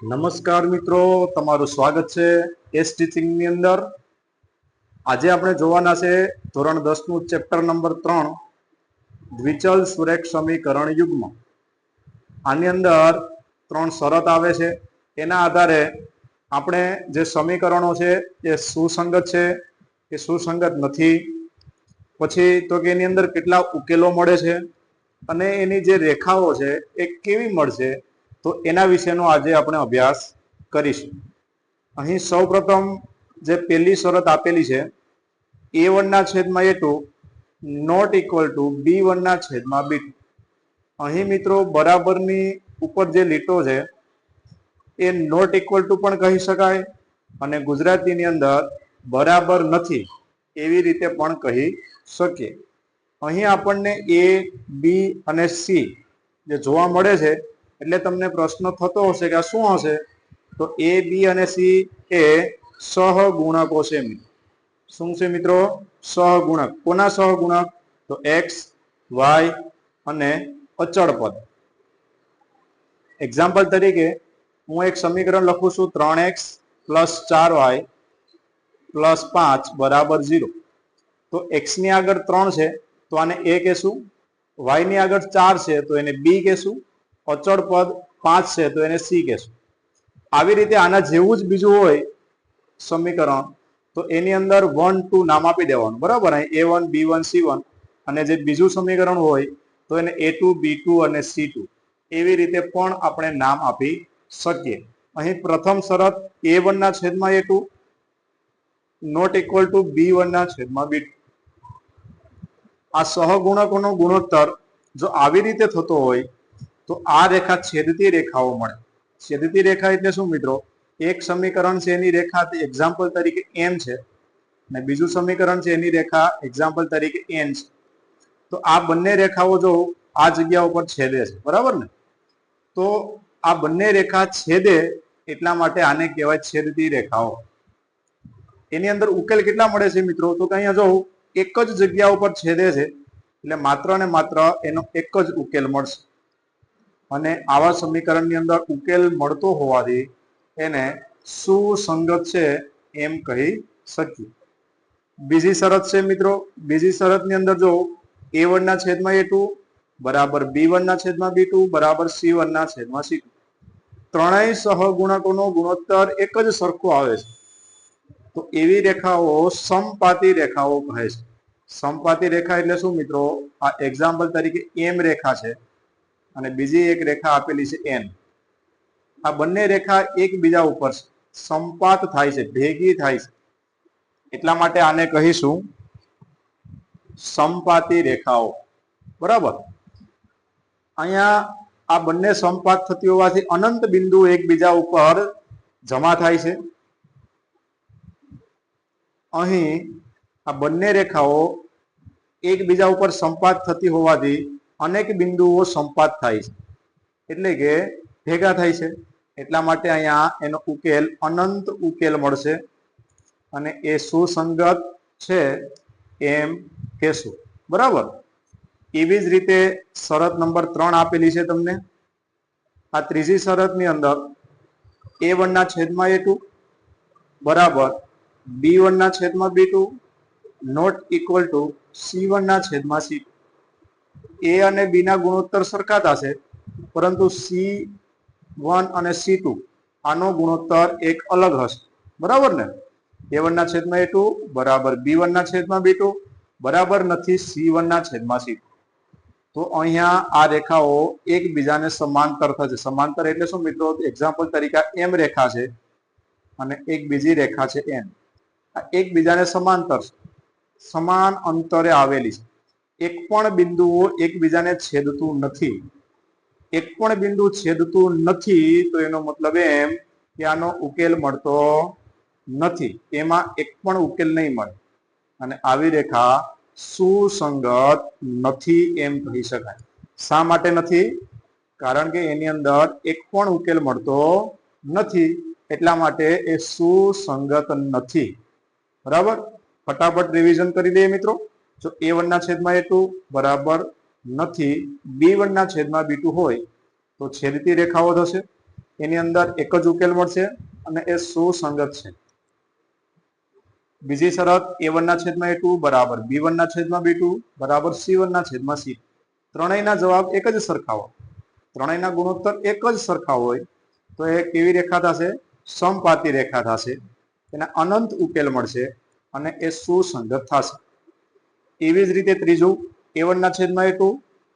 નમસ્કાર મિત્રો, તમારું સ્વાગત છે એસ ટીચિંગ ની અંદર. આજે આપણે જોવાના છે ધોરણ 10 નું ચેપ્ટર નંબર 3 દ્વિચલ સુરેખ સમીકરણ યુગ્મ. આની અંદર 3 શરત આવે છે. એના આધારે આપણે જે સમીકરણો છે એ સુસંગત છે કે સુસંગત નથી, પછી તો કે એની અંદર કેટલા ઉકેલો મળે છે અને એની જે રેખાઓ છે એ કેવી મળશે, તો એના વિશેનો આજે આપણે અભ્યાસ કરીશું. અહીં સૌપ્રથમ જે પહેલી શરત આપેલી છે, a1 ના છેદમાં a2 not equal to b1 ના છેદમાં b2. અહીં મિત્રો બરાબરની ઉપર જે લીટો છે એ નોટ ઇક્વલ ટુ પણ કહી શકાય અને ગુજરાતીની અંદર બરાબર નથી એવી રીતે પણ કહી શકીએ. અહીં આપણને a, b અને c જે જોવા મળે છે એટલે તમને પ્રશ્ન થતો હશે કે આ શું હશે, તો a, b અને c એ સહગુણકો છે. શું છે મિત્રો? સહગુણક. કોના સહગુણક? તો x, y અને અચળ પદ. એક્ઝામ્પલ તરીકે હું એક સમીકરણ લખું છું 3x પ્લસ 4y પ્લસ 5 બરાબર 0. તો x ની આગળ 3 છે તો આને a કહેશું, y ની આગળ 4 છે તો એને b કહેશું, અચળ પદ 5 છે તો એને c કહેશું. આવી રીતે આના જેવું જ બીજું હોય સમીકરણ તો એની અંદર 1, 2 નામ આપી દેવાનું, બરાબર. અહીં a1, b1, c1 અને જે બીજું સમીકરણ હોય તો એને a2, b2 અને c2 એવી રીતે પણ આપણે નામ આપી શકીએ. અહીં પ્રથમ શરત a1 ના છેદમાં a2 not equal to b1 ના છેદમાં b2. આ સહગુણકોનો ગુણોત્તર જો આવી રીતે થતો હોય તો આ રેખા છેદતી રેખાઓ મળે. છેદતી રેખા એટલે શું મિત્રો? એક સમીકરણ છે એની રેખા એક્ઝામ્પલ તરીકે m છે અને બીજું સમીકરણ છે એની રેખા એક્ઝામ્પલ તરીકે n છે. તો આ બંને રેખાઓ જો આ જગ્યા ઉપર છેદે છે, બરાબર ને? તો આ બંને રેખા છેદે એટલા માટે આને કહેવાય છેદતી રેખાઓ. એની અંદર ઉકેલ કેટલા મળે છે મિત્રો? તો કે અહીંયા જો એક જ જગ્યા ઉપર છેદે છે એટલે માત્ર ને માત્ર એનો એક જ ઉકેલ મળશે. અને આવા સમીકરણની અંદર ઉકેલ મળતો હોવાથી એને સુસંગત છે એમ કહી શકીએ. બીજી શરત છે મિત્રો, બીજી શરતની અંદર જો a1 ના છેદમાં a2 બરાબર b1 ના છેદમાં b2 બરાબર c1 ના છેદમાં c2. ત્રણેય સહગુણકોનો ગુણોત્તર એક જ સરખો આવે છે તો એવી રેખાઓ સમપાતી રેખાઓ કહે છે. સમપાતી રેખા એટલે શું મિત્રો? આ એક્ઝામ્પલ તરીકે m રેખા છે અને બીજી એક રેખા આપેલી છે n. આ બંને રેખા એકબીજા ઉપર સંપાત થાય છે, ભેગી થાય છે, એટલા માટે આને કહીશું સમપાતી રેખાઓ, બરાબર. અહીંયા આ બંને સંપાત થતી હોવાથી અનંત બિંદુ એકબીજા ઉપર જમા થાય છે. અહીં આ બંને રેખાઓ એકબીજા ઉપર સંપાત થતી હોવાથી અનેક બિંદુઓ સંપાત થાય છે, એટલે કે ભેગા થાય છે. એટલા માટે અહીંયા એનો ઉકેલ અનંત ઉકેલ મળશે અને એ સુસંગત છે એમ કહેશું, બરાબર. એવી જ રીતે શરત નંબર 3 આપેલી છે તમને. આ ત્રીજી શરતની અંદર a1 ના છેદમાં a2 બરાબર b1 ના છેદમાં b2 not equal to c1 ના છેદમાં c2. a અને b ના ગુણોત્તર સરખા થશે, પરંતુ c1 અને c2 આનો ગુણોત્તર એક અલગ હશે, બરાબર ને? a1 ના છેદમાં a2 બરાબર b1 ના છેદમાં b2 બરાબર નથી c1 ના છેદમાં c2. તો અહીંયા આ રેખાઓ એકબીજાને સમાંતર થશે. સમાંતર એટલે શું મિત્રો? એક્ઝામ્પલ તરીકે m રેખા છે અને એક બીજી રેખા છે n. આ એકબીજાને સમાંતર છે, સમાન અંતરે આવેલી છે. એક પણ બિંદુઓ એકબીજાને છેદતું નથી. એક પણ બિંદુ છેદતું નથી તો એનો મતલબ એમ કે આનો ઉકેલ મળતો નથી, એમાં એક પણ ઉકેલ નહીં મળે અને આવી રેખા સુસંગત નથી એમ કહી શકાય. શા માટે નથી? કારણ કે એની અંદર એક પણ ઉકેલ મળતો નથી, એટલા માટે એ સુસંગત નથી, બરાબર. ફટાફટ રિવિઝન કરી દઈએ મિત્રો. જો a1 ના છેદમાં a2 બરાબર નથી b1 ના છેદમાં b2 હોય તો છેદતી રેખાઓ થશે. એની અંદર એક જ ઉકેલ મળશે અને એ સુસંગત છે. બીજી શરત a1 ના છેદમાં a2 બરાબર b1 ના છેદમાં b2 બરાબર c1 ના છેદમાં c. ત્રણેયના જવાબ એક જ સરખા હોય, ત્રણેયના ગુણોત્તર એક જ સરખા હોય તો એ કેવી રેખા થશે? સમપાતી રેખા થશે. એના અનંત ઉકેલ મળશે અને એ સુસંગત થશે. એવી જ રીતે ત્રીજું a1 ના છેદમાં a2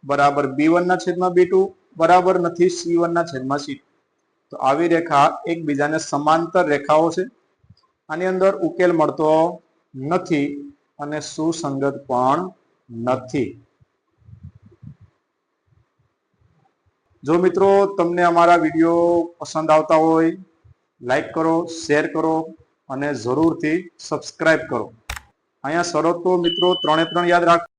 બરાબર b1 ના છેદમાં b2 બરાબર નથી c1 ના છેદમાં c. તો આવી રેખા એકબીજાને સમાંતર રેખાઓ છે. આની અંદર ઉકેલ મળતો નથી અને સુસંગત પણ નથી. જો મિત્રો તમને અમારા વિડીયો પસંદ આવતા હોય, લાઈક કરો, શેર કરો અને જરૂરથી સબસ્ક્રાઇબ કરો. અહીંયા શરતો મિત્રો 3 યાદ રાખો.